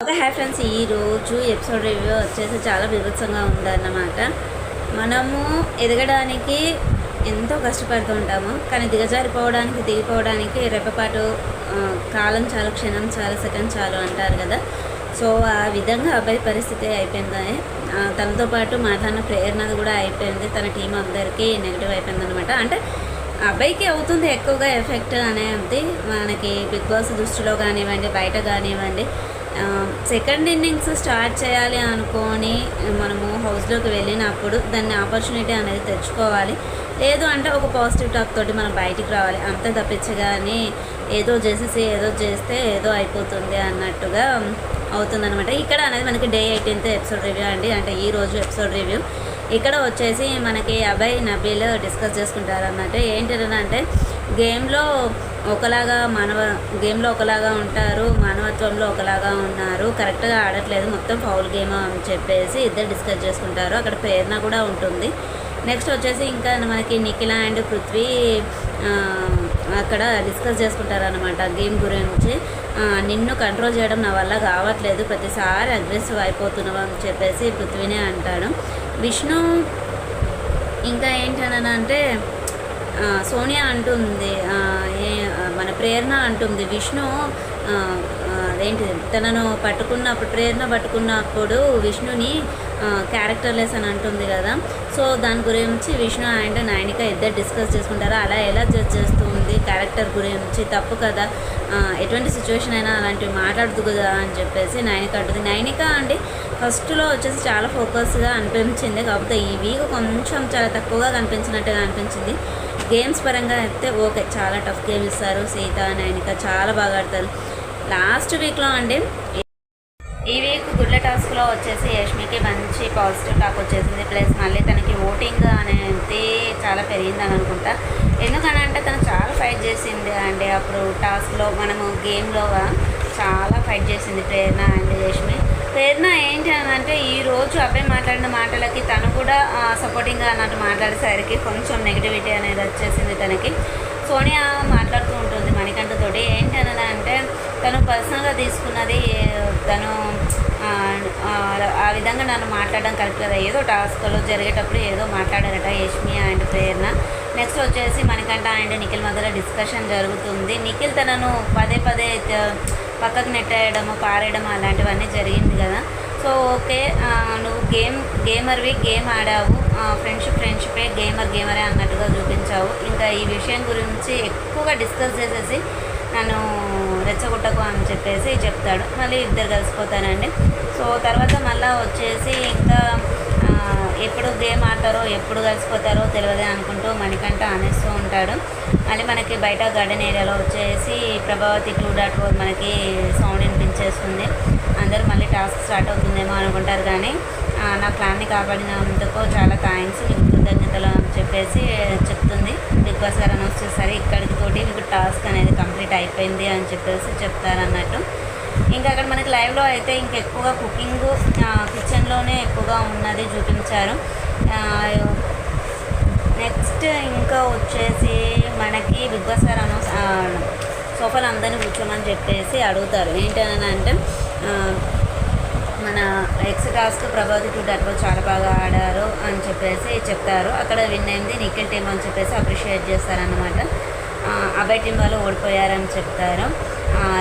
Okay hi friends, ఈరోజు episode review వచ్చేసి చాలా బీభత్సంగా ఉందన్నమాట. మనము ఎదగడానికి ఎంతో కష్టపడుతుంటాము, కానీ దిగిపోవడానికి రెప్పపాటు కాలం చాలు, క్షణం చాలు, సెకండ్ చాలు అంటారు కదా. సో ఆ విధంగా అబ్బాయి పరిస్థితి అయిపోయింది. తనతో పాటు మాట్లాడిన ప్రేరణది కూడా అయిపోయింది. తన టీం అందరికీ నెగిటివ్ అయిపోయింది అనమాట. అంటే అబ్బాయికి అవుతుంది ఎక్కువగా ఎఫెక్ట్ అనేది. మనకి బిగ్ బాస్ దృష్టిలో కానివ్వండి, బయట కానివ్వండి, సెకండ్ ఇన్నింగ్స్ స్టార్ట్ చేయాలి అనుకొని మనము హౌస్లోకి వెళ్ళినప్పుడు దాన్ని ఆపర్చునిటీ అనేది తెచ్చుకోవాలి. లేదు అంటే ఒక పాజిటివ్ టాక్ తోటి మనం బయటికి రావాలి. అంతే తప్పించగానే ఏదో చేస్తే ఏదో అయిపోతుంది అన్నట్టుగా అవుతుందన్నమాట. ఇక్కడ అనేది మనకి డే 18th ఎపిసోడ్ రివ్యూ అండి. అంటే ఈరోజు ఎపిసోడ్ రివ్యూ. ఇక్కడ వచ్చేసి మనకి అభయ్ నబీల్ డిస్కస్ చేసుకుంటారు అన్నట్టు. ఏంటంటే గేమ్లో ఒకలాగా ఉంటారు, మానవత్వంలో ఒకలాగా ఉన్నారు, కరెక్ట్గా ఆడట్లేదు, మొత్తం ఫౌల్ గేమ్ అని చెప్పేసి ఇద్దరు డిస్కస్ చేసుకుంటారు. అక్కడ ప్రేరణ కూడా ఉంటుంది. నెక్స్ట్ వచ్చేసి ఇంకా మనకి నిఖిల అండ్ పృథ్వీ అక్కడ డిస్కస్ చేసుకుంటారనమాట గేమ్ గురించి. నిన్ను కంట్రోల్ చేయడం నా వల్ల కావట్లేదు, ప్రతిసారి అగ్రెసివ్ అయిపోతున్నావు అని చెప్పేసి పృథ్వీనే అంటాడు. విష్ణు ఇంకా ఏంటనంటే సోనియా అంటుంది, మన ప్రేరణ అంటుంది, విష్ణు ఏంటి తనను ప్రేరణ పట్టుకున్నప్పుడు విష్ణుని క్యారెక్టర్లెస్ అని అంటుంది కదా. సో దాని గురించి విష్ణు అండ్ నైనిక ఇద్దరు డిస్కస్ చేసుకుంటారు. అలా ఎలా జడ్జ్ చేస్తుంది క్యారెక్టర్ గురించి, తప్పు కదా, ఎటువంటి సిచ్యువేషన్ అయినా అలాంటివి మాట్లాడదు కదా అని చెప్పేసి నైనిక అంటుంది. నైనిక అండి ఫస్ట్లో వచ్చేసి చాలా ఫోకస్గా అనిపించింది, కాకపోతే ఈ వీక్ కొంచెం చాలా తక్కువగా కనిపించినట్టుగా అనిపించింది. గేమ్స్ పరంగా అయితే ఓకే, చాలా టఫ్ గేమ్ ఇస్తారు. సీత నైనిక చాలా బాగా ఆడతారు. లాస్ట్ వీక్లో అండి, ఈ వీక్ గుడ్ల టాస్క్లో వచ్చేసి యష్మికి మంచి పాజిటివ్ టాక్ వచ్చేసింది. ప్లస్ మళ్ళీ తనకి ఓటింగ్ అనేది చాలా పెరిగిందని అనుకుంటా. ఎందుకనంటే తను చాలా ఫైట్ చేసింది అండి. అప్పుడు టాస్క్లో మనము గేమ్లో చాలా ఫైట్ చేసింది ప్రేరణ అండ్ యష్మి. ప్రేరణ ఏంటి అని అంటే ఈరోజు అబ్బాయి మాట్లాడిన మాటలకి తను కూడా సపోర్టింగ్గా అన్నట్టు మాట్లాడేసరికి కొంచెం నెగిటివిటీ అనేది వచ్చేసింది తనకి. సోనియా మాట్లాడుతూ ఉంటుంది మణికంఠతోటి. ఏంటి అని అంటే తను పర్సనల్గా తీసుకున్నది, తను ఆ విధంగా నన్ను మాట్లాడడం కరెక్ట్ కదా, ఏదో టాస్క్లో జరిగేటప్పుడు ఏదో మాట్లాడారట యష్మి అండ్ ప్రేరణ. నెక్స్ట్ వచ్చేసి మణికంఠ అండ్ నిఖిల్ మధ్యలో డిస్కషన్ జరుగుతుంది. నిఖిల్ తనను పదే పక్కకు నెట్టేయడము, పారేయడం అలాంటివన్నీ జరిగింది కదా. సో ఓకే, నువ్వు గేమ్ ఆడావు, ఫ్రెండ్షిపే, గేమరే అన్నట్టుగా చూపించావు. ఇంకా ఈ విషయం గురించి ఎక్కువగా డిస్కస్ చేసేసి నన్ను రెచ్చగొట్టకు అని చెప్పేసి చెప్తాడు. మళ్ళీ ఇద్దరు కలిసిపోతానండి. సో తర్వాత మళ్ళీ వచ్చేసి ఇంకా ఎప్పుడు గేమ్ ఆడతారో ఎప్పుడు కలిసిపోతారో తెలియదే అనుకుంటూ మణికంఠ అనేస్తూ ఉంటాడు. మళ్ళీ మనకి బయట గార్డెన్ ఏరియాలో వచ్చేసి ప్రభావతి 2.4 మనకి సౌండ్ వినిపించేస్తుంది. అందరూ మళ్ళీ టాస్క్ స్టార్ట్ అవుతుందేమో అనుకుంటారు, కానీ నా ప్లాన్ని కాపాడినందుకు చాలా థ్యాంక్స్, మీకు కృతజ్ఞతలు అని చెప్పేసి చెప్తుంది. బిగ్ బాస్ గారు అనౌన్స్ చేస్తారు, ఇక్కడికి తోటి మీకు టాస్క్ అనేది కంప్లీట్ అయిపోయింది అని చెప్పేసి చెప్తారన్నట్టు. ఇంకా అక్కడ మనకి లైవ్లో అయితే ఇంకెక్కువగా కుకింగ్ కిచెన్లోనే ఎక్కువగా ఉన్నది చూపించారు. నెక్స్ట్ ఇంకా వచ్చేసి మనకి బిగ్ బాస్ గారు అనౌన్స్ సోఫాలు అందరినీ కూర్చోమని చెప్పేసి అడుగుతారు. ఏంటని అంటే మన ఎక్స్ టాస్క్ ప్రభావతి 2.4 చాలా బాగా ఆడారు అని చెప్పేసి చెప్తారు. అక్కడ విన్ అయింది నిఖిల్ టీం అని చెప్పేసి అప్రిషియేట్ చేస్తారన్నమాట. అబ్బాయి టీం వాళ్ళు ఓడిపోయారని చెప్తారు.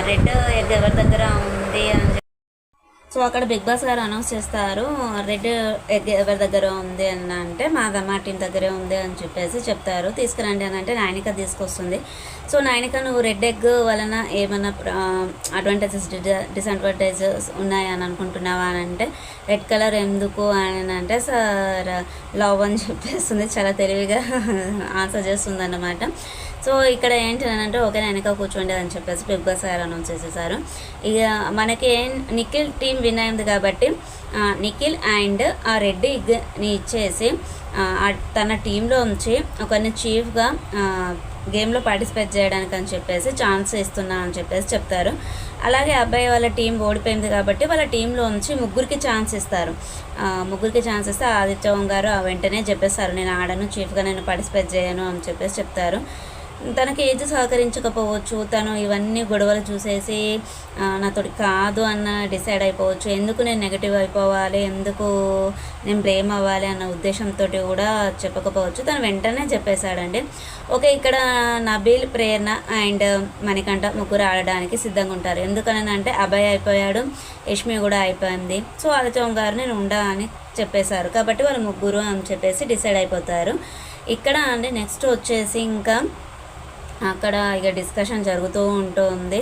రెడ్ ఎగ్ ఎవరి దగ్గర ఉంది అని సో అక్కడ బిగ్ బాస్ గారు అనౌన్స్ చేస్తారు, రెడ్ ఎగ్ ఎవరి దగ్గర ఉంది అని అంటే మా టీం దగ్గరే ఉంది అని చెప్పేసి చెప్తారు. తీసుకురండి అని అంటే నైనిక తీసుకొస్తుంది. సో నైనిక, నువ్వు రెడ్ ఎగ్ వలన ఏమైనా అడ్వాంటేజెస్ డిసడ్వాంటేజెస్ ఉన్నాయని అనుకుంటున్నావా అని అంటే, రెడ్ కలర్ ఎందుకు అని అంటే సార్ లవ్ అని చెప్పేస్తుంది. చాలా తెలివిగా ఆన్సర్ చేస్తుంది అన్నమాట. సో ఇక్కడ ఏంటి అని అంటే ఓకే నైనిక కూర్చోండి అని చెప్పేసి బిగ్ బాస్ గారు అనౌన్స్ చేసేసారు. ఇక మనకి నిఖిల్ టీం విన్ అయింది కాబట్టి నిఖిల్ అండ్ ఆ రెడ్ ఎగ్ని ఇచ్చేసి తన టీంలో ఉంచి ఒకరిని చీఫ్గా గేమ్లో పార్టిసిపేట్ చేయడానికి అని చెప్పేసి ఛాన్స్ ఇస్తున్నా అని చెప్పేసి చెప్తారు. అలాగే అబ్బాయి వాళ్ళ టీం ఓడిపోయింది కాబట్టి వాళ్ళ టీంలో ఉంచి ముగ్గురికి ఛాన్స్ ఇస్తారు. ముగ్గురికి ఛాన్స్ ఇస్తే ఆదిత్య గారు వెంటనే చెప్పేస్తారు, నేను ఆడను, చీఫ్గా నేను పార్టిసిపేట్ చేయను అని చెప్పేసి చెప్తారు. తనకి ఏజ్ సహకరించకపోవచ్చు, తను ఇవన్నీ గొడవలు చూసేసి నాతోటి కాదు అన్న డిసైడ్ అయిపోవచ్చు, ఎందుకు నేను నెగిటివ్ అయిపోవాలి, ఎందుకు నేను బ్లేమ్ అవ్వాలి అన్న ఉద్దేశంతో కూడా చెప్పకపోవచ్చు. తను వెంటనే చెప్పేశాడండి. ఓకే, ఇక్కడ నబీల్, ప్రేరణ అండ్ మణికంఠ ముగ్గురు ఆడడానికి సిద్ధంగా ఉంటారు. ఎందుకని అంటే అభయ్ అయిపోయాడు, యష్మి కూడా అయిపోయింది. సో ఆదిత్య గారు నేను ఉండా అని చెప్పేశారు కాబట్టి వాళ్ళు ముగ్గురు అని చెప్పేసి డిసైడ్ అయిపోతారు. ఇక్కడ అండి నెక్స్ట్ వచ్చేసి ఇంకా అక్కడ ఇక డిస్కషన్ జరుగుతూ ఉంటుంది.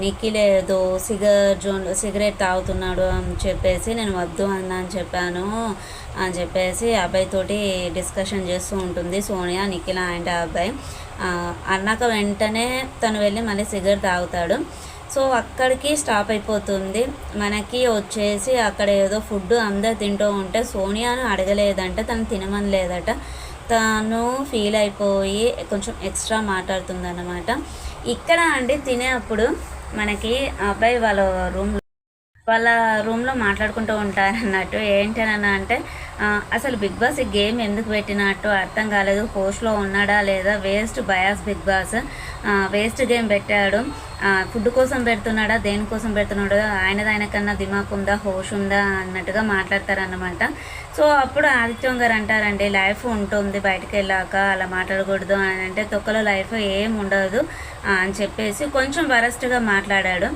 నిఖిల్ ఏదో సిగరెట్ తాగుతున్నాడు అని చెప్పేసి నేను వద్దు అని చెప్పాను అని చెప్పేసి అబ్బాయి తోటి డిస్కషన్ చేస్తూ ఉంటుంది సోనియా, నిఖిల్ అండ్ అబ్బాయి. అన్నాక వెంటనే తను వెళ్ళి మళ్ళీ సిగరెట్ తాగుతాడు. సో అక్కడికి స్టాప్ అయిపోతుంది. మనకి వచ్చేసి అక్కడ ఏదో ఫుడ్ అందరు తింటూ ఉంటే సోనియాను అడగలేదంట, తను తినమని లేదట. తను ఫీల్ అయిపోయి కొంచెం ఎక్స్ట్రా మాట్లాడుతుందన్నమాట. ఇక్కడ అండి తినేప్పుడు మనకి అబ్బాయి వాళ్ళ రూమ్లో మాట్లాడుకుంటూ ఉంటారు అన్నట్టు. ఏంటనన్నా అంటే అసలు బిగ్ బాస్ ఈ గేమ్ ఎందుకు పెట్టినట్టు అర్థం కాలేదు, హోస్ట్లో ఉన్నాడా లేదా, waste bias Bigg Boss, waste game పెట్టాడు, ఫుడ్ కోసం పెడుతున్నాడా, దేనికోసం పెడుతున్నాడు, ఆయన కన్నా దిమాక్ ఉందా, హోష్ ఉందా అన్నట్టుగా మాట్లాడతారన్నమాట. సో అప్పుడు ఆదిత్యం గారు అంటారండి, లైఫ్ ఉంటుంది బయటకు వెళ్ళాక, అలా మాట్లాడకూడదు అని అంటే తొక్కలో లైఫ్ ఏం ఉండదు అని చెప్పేసి కొంచెం వరస్ట్గా మాట్లాడాడు.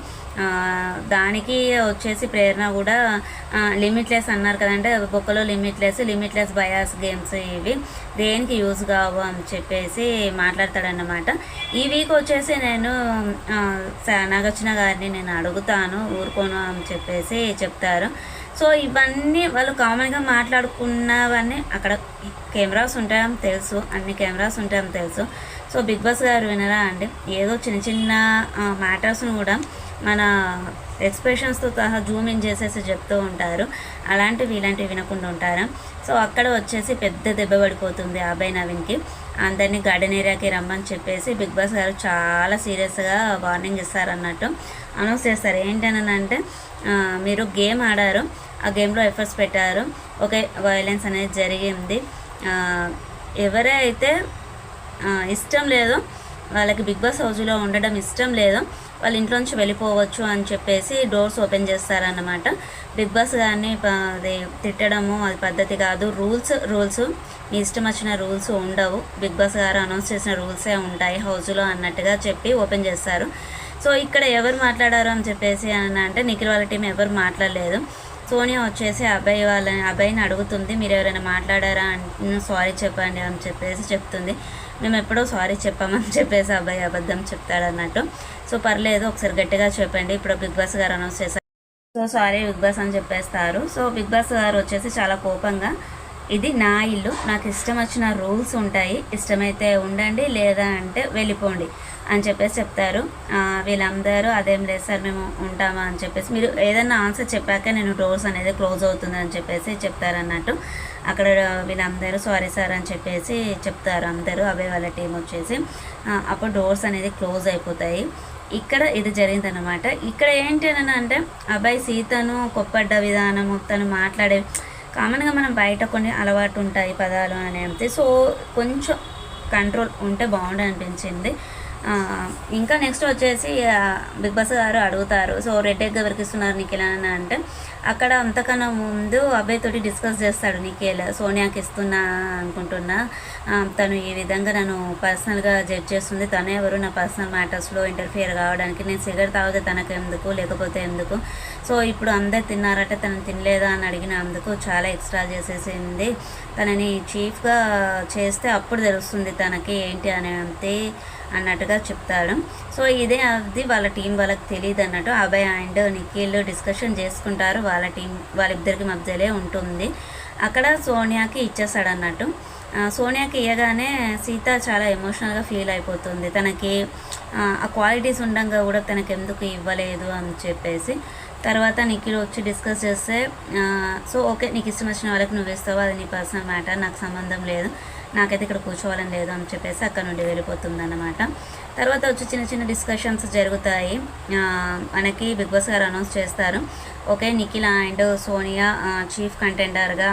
దానికి వచ్చేసి ప్రేరణ కూడా లిమిట్లెస్ అన్నారు కదంటే, బొక్కలో లిమిట్లెస్ బయాస్ గేమ్స్ ఇవి దేనికి యూజ్ కావు అని చెప్పేసి మాట్లాడతాడన్నమాట. ఈ వీక్ వచ్చేసి నేను నాగార్జున గారిని నేను అడుగుతాను, ఊరుకోను అని చెప్పేసి చెప్తారు. సో ఇవన్నీ వాళ్ళు కామన్గా మాట్లాడుకున్నవన్నీ అక్కడ కెమెరాస్ ఉంటాయని తెలుసు, అన్ని కెమెరాస్ ఉంటాయని తెలుసు. సో బిగ్ బాస్ గారు వినరా అండి, ఏదో చిన్న మ్యాటర్స్ను కూడా మన ఎక్స్ప్రెషన్స్తో సహా జూమ్ ఇన్ చేసేసి చెప్తూ ఉంటారు. ఇలాంటివి వినకుండా ఉంటారా? సో అక్కడ వచ్చేసి పెద్ద దెబ్బ పడిపోతుంది అభయ్ నవీన్కి. అందరినీ గార్డెన్ ఏరియాకి రమ్మని చెప్పేసి బిగ్ బాస్ గారు చాలా సీరియస్గా వార్నింగ్ ఇస్తారన్నట్టు అనౌన్స్ చేస్తారు. ఏంటనంటే మీరు గేమ్ ఆడారు, ఆ గేమ్లో ఎఫర్ట్స్ పెట్టారు, ఓకే వైలెన్స్ అనేది జరిగింది, ఎవరైతే ఇష్టం లేదో వాళ్ళకి బిగ్ బాస్ హౌస్లో ఉండడం ఇష్టం లేదో వాళ్ళ ఇంట్లోంచి వెళ్ళిపోవచ్చు అని చెప్పేసి డోర్స్ ఓపెన్ చేస్తారన్నమాట. బిగ్ బాస్ గారిని అది తిట్టడము అది పద్ధతి కాదు, రూల్స్ మీ ఇష్టం వచ్చిన రూల్స్ ఉండవు, బిగ్ బాస్ గారు అనౌన్స్ చేసిన రూల్సే ఉంటాయి హౌస్లో అన్నట్టుగా చెప్పి ఓపెన్ చేస్తారు. సో ఇక్కడ ఎవరు మాట్లాడారు అని చెప్పేసి అని అంటే నిఖిల్ వాళ్ళ టీం ఎవరు మాట్లాడలేదు. సోనియా వచ్చేసి అబ్బాయిని అడుగుతుంది, మీరు ఎవరైనా మాట్లాడారా అని, సారీ చెప్పండి అని చెప్పేసి చెప్తుంది. మేము ఎప్పుడో సారీ చెప్పామని చెప్పేసి అబ్బాయి అబద్ధం చెప్తాడన్నట్టు. సో పర్లేదు ఒకసారి గట్టిగా చెప్పండి, ఇప్పుడు బిగ్ బాస్ గారు అనౌన్స్ చేశారు, సో సారీ బిగ్ బాస్ అని చెప్పేస్తారు. సో బిగ్ బాస్ గారు వచ్చేసి చాలా కోపంగా, ఇది నా ఇల్లు, నాకు ఇష్టం వచ్చిన రూల్స్ ఉంటాయి, ఇష్టమైతే ఉండండి లేదా అంటే వెళ్ళిపోండి అని చెప్పేసి చెప్తారు. వీళ్ళందరూ అదేం లేదు సార్ మేము ఉంటామా అని చెప్పేసి, మీరు ఏదైనా ఆన్సర్ చెప్పాక నేను డోర్స్ అనేది క్లోజ్ అవుతుంది అని చెప్పేసి చెప్తారన్నట్టు. అక్కడ వీళ్ళందరూ సారీ సార్ అని చెప్పేసి చెప్తారు అందరూ, అబ్బాయి వాళ్ళ టీం వచ్చేసి. అప్పుడు డోర్స్ అనేది క్లోజ్ అయిపోతాయి. ఇక్కడ ఇది జరిగిందనమాట. ఇక్కడ ఏంటి అని అంటే అబ్బాయి సీతను కొప్పడ్డ విధానము, తను మాట్లాడే కామన్గా మనం బయట కొన్ని అలవాటు ఉంటాయి పదాలు అనేది, సో కొంచెం కంట్రోల్ ఉంటే బాగుండు అనిపించింది. ఇంకా నెక్స్ట్ వచ్చేసి బిగ్ బాస్ గారు అడుగుతారు, సో రెడ్ ఎగ్ ఎవరికి ఇస్తున్నారు నిఖిల్ అని అంటే అక్కడ అంతకన్నా ముందు అబ్బాయి తోటి డిస్కస్ చేస్తాడు నిఖిల్, సోనియాకి ఇస్తున్నా అనుకుంటున్నా, తను ఈ విధంగా నన్ను పర్సనల్గా జడ్జ్ చేస్తుంది, తనే ఎవరు నా పర్సనల్ మ్యాటర్స్లో ఇంటర్ఫియర్ కావడానికి, నేను సిగరెట్ తాగితే తనకు ఎందుకు లేకపోతే ఎందుకు, సో ఇప్పుడు అందరు తిన్నారట తను తినలేదా అని అడిగినందుకు చాలా ఎక్స్ట్రా చేసేసింది, తనని చీఫ్గా చేస్తే అప్పుడు తెలుస్తుంది తనకి ఏంటి అనేది అన్నట్టుగా చెప్తాడు. సో ఇదే అది వాళ్ళ టీం వాళ్ళకి తెలియదు అన్నట్టు. అభయ్ అండ్ నిఖిల్ డిస్కషన్ చేసుకుంటారు, వాళ్ళిద్దరికి మధ్యలో ఉంటుంది. అక్కడ సోనియాకి ఇచ్చేస్తాడు అన్నట్టు. సోనియాకి ఇవ్వగానే సీత చాలా ఎమోషనల్గా ఫీల్ అయిపోతుంది, తనకి ఆ క్వాలిటీస్ ఉండగా కూడా తనకి ఎందుకు ఇవ్వలేదు అని చెప్పేసి. తర్వాత నిఖిల్ వచ్చి డిస్కస్ చేస్తే సో ఓకే నీకు ఇష్టం వచ్చిన వాళ్ళకి నువ్వు ఇస్తావు, అది నీ పర్సనల్ మ్యాటర్, నాకు సంబంధం లేదు, నాకైతే ఇక్కడ కూర్చోవాలని లేదు అని చెప్పేసి అక్కడ నుండి వెళ్ళిపోతుంది అన్నమాట. తర్వాత వచ్చి చిన్న డిస్కషన్స్ జరుగుతాయి. మనకి బిగ్ బాస్ గారు అనౌన్స్ చేస్తారు, okay Nikhil and Sonia chief కంటెండర్గా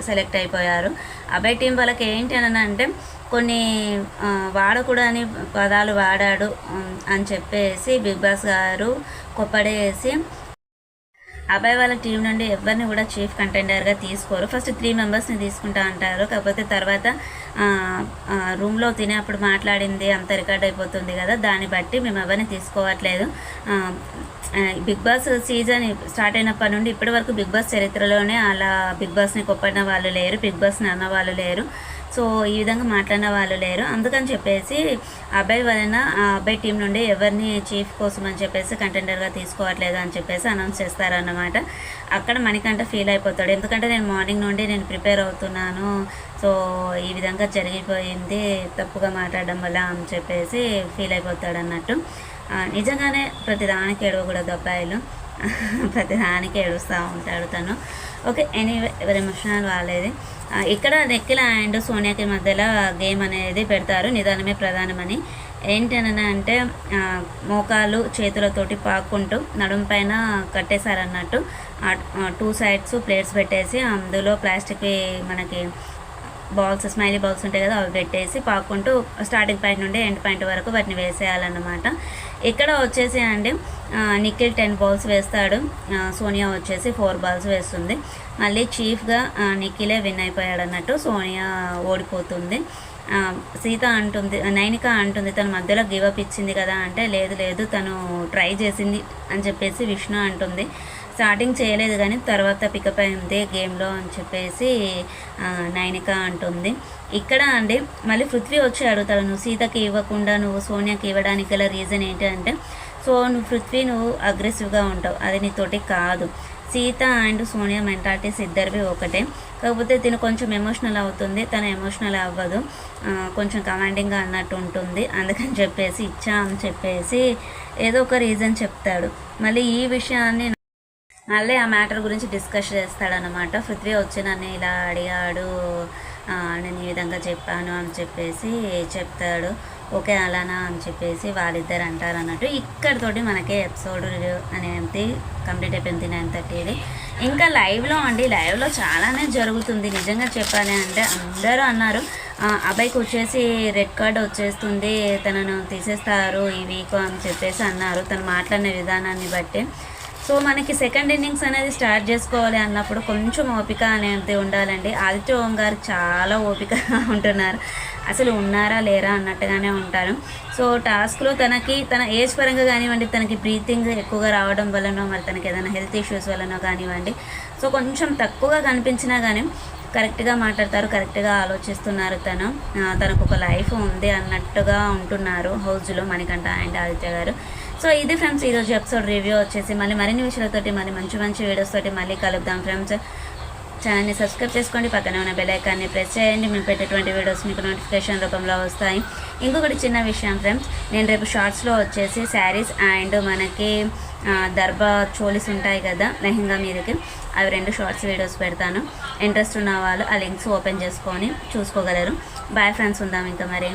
సెలెక్ట్ అయిపోయారు. అబ్బాయి టీం వాళ్ళకి ఏంటి అని అంటే కొన్ని వాడకూడని పదాలు వాడాడు అని చెప్పేసి బిగ్ బాస్ గారు కొప్పడేసి అబ్బాయి వాళ్ళ టీం నుండి ఎవరిని కూడా చీఫ్ కంటెండర్గా తీసుకోరు. ఫస్ట్ 3 మెంబర్స్ని తీసుకుంటా అంటారు. కాకపోతే తర్వాత రూమ్లో తినేప్పుడు మాట్లాడింది అంత రికార్డ్ అయిపోతుంది కదా, దాన్ని బట్టి మేము ఎవరిని తీసుకోవట్లేదు. బిగ్ బాస్ సీజన్ స్టార్ట్ అయినప్పటి నుండి ఇప్పటి వరకు బిగ్ బాస్ చరిత్రలోనే అలా బిగ్ బాస్ని కొప్పడిన వాళ్ళు లేరు, బిగ్ బాస్ని అన్న వాళ్ళు లేరు. సో ఈ విధంగా మాట్లాడిన వాళ్ళు లేరు. అందుకని చెప్పేసి అబ్బాయి వలన ఆ అబ్బాయి టీం నుండి ఎవరిని చీఫ్ కోసం అని చెప్పేసి కంటెండర్గా తీసుకోవట్లేదు అని చెప్పేసి అనౌన్స్ చేస్తారన్నమాట. అక్కడ మణికంఠ ఫీల్ అయిపోతాడు. ఎందుకంటే నేను మార్నింగ్ నుండి నేను ప్రిపేర్ అవుతున్నాను, సో ఈ విధంగా జరిగిపోయింది తప్పుగా మాట్లాడడం వల్ల అని చెప్పేసి ఫీల్ అయిపోతాడు అన్నట్టు. నిజంగానే ప్రతిదానికి ఏడవకూడదు అబ్బాయిలు, ప్రతిదానికి ఏడుస్తూ ఉంటాడు తను. ఓకే, ఎనీవే ఎవరి ఎమోషనల్ వాళ్ళేది. ఇక్కడ నిఖిల అండ్ సోనియాకి మధ్యలో గేమ్ అనేది పెడతారు, నిదానమే ప్రధానమని. ఏంటనని అంటే మోకాలు చేతులతోటి పాక్కుంటూ నడుము పైన కట్టేశారన్నట్టు. 2 సైడ్స్ ప్లేట్స్ పెట్టేసి అందులో ప్లాస్టిక్వి మనకి బాల్స్, స్మైలీ బాల్స్ ఉంటాయి కదా, అవి పెట్టేసి పాక్కుంటూ స్టార్టింగ్ పాయింట్ నుండి ఎండ్ పాయింట్ వరకు వాటిని వేసేయాలన్నమాట. ఇక్కడ వచ్చేసి అండి నిఖిల్ 10 బాల్స్ వేస్తాడు, సోనియా వచ్చేసి 4 బాల్స్ వేస్తుంది. మళ్ళీ చీఫ్గా నిఖిలే విన్ అయిపోయాడు అన్నట్టు, సోనియా ఓడిపోతుంది. సీత అంటుంది, నైనిక అంటుంది తన మధ్యలో గివప్ ఇచ్చింది కదా అంటే, లేదు లేదు తను ట్రై చేసింది అని చెప్పేసి విష్ణు అంటుంది. స్టార్టింగ్ చేయలేదు కానీ తర్వాత పికప్ అయింది గేమ్లో అని చెప్పేసి నైనిక అంటుంది. ఇక్కడ అండి మళ్ళీ పృథ్వీ వచ్చి అడుగుతాడు, నువ్వు సీతకి ఇవ్వకుండా నువ్వు సోనియాకి ఇవ్వడానికి గల రీజన్ ఏంటి అంటే, సో నువ్వు అగ్రెసివ్గా ఉంటావు, అది నీతోటి కాదు. సీత అండ్ సోనియా మెంటాలిటీస్ ఇద్దరివి ఒకటే, కాకపోతే తిను కొంచెం ఎమోషనల్ అవుతుంది, తను ఎమోషనల్ అవ్వదు, కొంచెం కమాండింగ్గా అన్నట్టు ఉంటుంది, అందుకని చెప్పేసి ఇచ్చా అని చెప్పేసి ఏదో ఒక రీజన్ చెప్తాడు. మళ్ళీ ఈ విషయాన్ని మళ్ళీ ఆ మ్యాటర్ గురించి డిస్కస్ చేస్తాడనమాట. పృథ్వీ వచ్చి నన్ను ఇలా అడిగాడు, నేను ఈ విధంగా చెప్పాను అని చెప్పేసి చెప్తాడు. ఓకే అలానా అని చెప్పేసి వాళ్ళిద్దరు అంటారు అన్నట్టు. ఇక్కడితోటి మనకి ఎపిసోడ్ అనేది కంప్లీట్ అయిపోయింది 9:30. ఇంకా లైవ్లో అండి, లైవ్లో చాలానే జరుగుతుంది. నిజంగా చెప్పాలి అంటే అందరూ అన్నారు అబ్బాయికి వచ్చేసి రెడ్ కార్డ్ వచ్చేస్తుంది, తనను తీసేస్తారు ఈ వీక్ అని చెప్పేసి అన్నారు, తను మాట్లాడిన విధానాన్ని బట్టి. సో మనకి సెకండ్ ఇన్నింగ్స్ అనేది స్టార్ట్ చేసుకోవాలి అన్నప్పుడు కొంచెం ఓపిక అనేది ఉండాలండి. ఆదిత్య ఓం గారు చాలా ఓపికగా ఉంటున్నారు, అసలు ఉన్నారా లేరా అన్నట్టుగానే ఉంటారు. సో టాస్క్లో తన ఏజ్ పరంగా కానివ్వండి, తనకి బ్రీతింగ్ ఎక్కువగా రావడం వల్లనో, మరి తనకి ఏదైనా హెల్త్ ఇష్యూస్ వల్లనో కానివ్వండి, సో కొంచెం తక్కువగా కనిపించినా కానీ కరెక్ట్గా మాట్లాడతారు, కరెక్ట్గా ఆలోచిస్తున్నారు. తనకు ఒక లైఫ్ ఉంది అన్నట్టుగా ఉంటున్నారు హౌస్లో మణికంఠ అండ్ ఆదిత్య గారు. సో ఇది ఫ్రెండ్స్ ఈరోజు ఎపిసోడ్ రివ్యూ వచ్చేసి. మరిన్ని విషయాలతోటి మంచి వీడియోస్ తోటి మళ్ళీ కలుద్దాం ఫ్రెండ్స్. ఛానల్ని సబ్స్క్రైబ్ చేసుకోండి, పక్కనే ఉన్న బెల్ ఐకాన్ని ప్రెస్ చేయండి, మేము పెట్టేటువంటి వీడియోస్ మీకు నోటిఫికేషన్ రూపంలో వస్తాయి. ఇంకొకటి చిన్న విషయం ఫ్రెండ్స్, నేను రేపు షార్ట్స్లో వచ్చేసి శారీస్ అండ్ మనకి దర్బా చోలీస్ ఉంటాయి కదా లెహంగా మీదకి, అవి 2 షార్ట్స్ వీడియోస్ పెడతాను. ఇంట్రెస్ట్ ఉన్న వాళ్ళు ఆ లింక్స్ ఓపెన్ చేసుకొని చూసుకోగలరు. బాయ్ ఫ్రెండ్స్, ఉందాం ఇంకా మరి.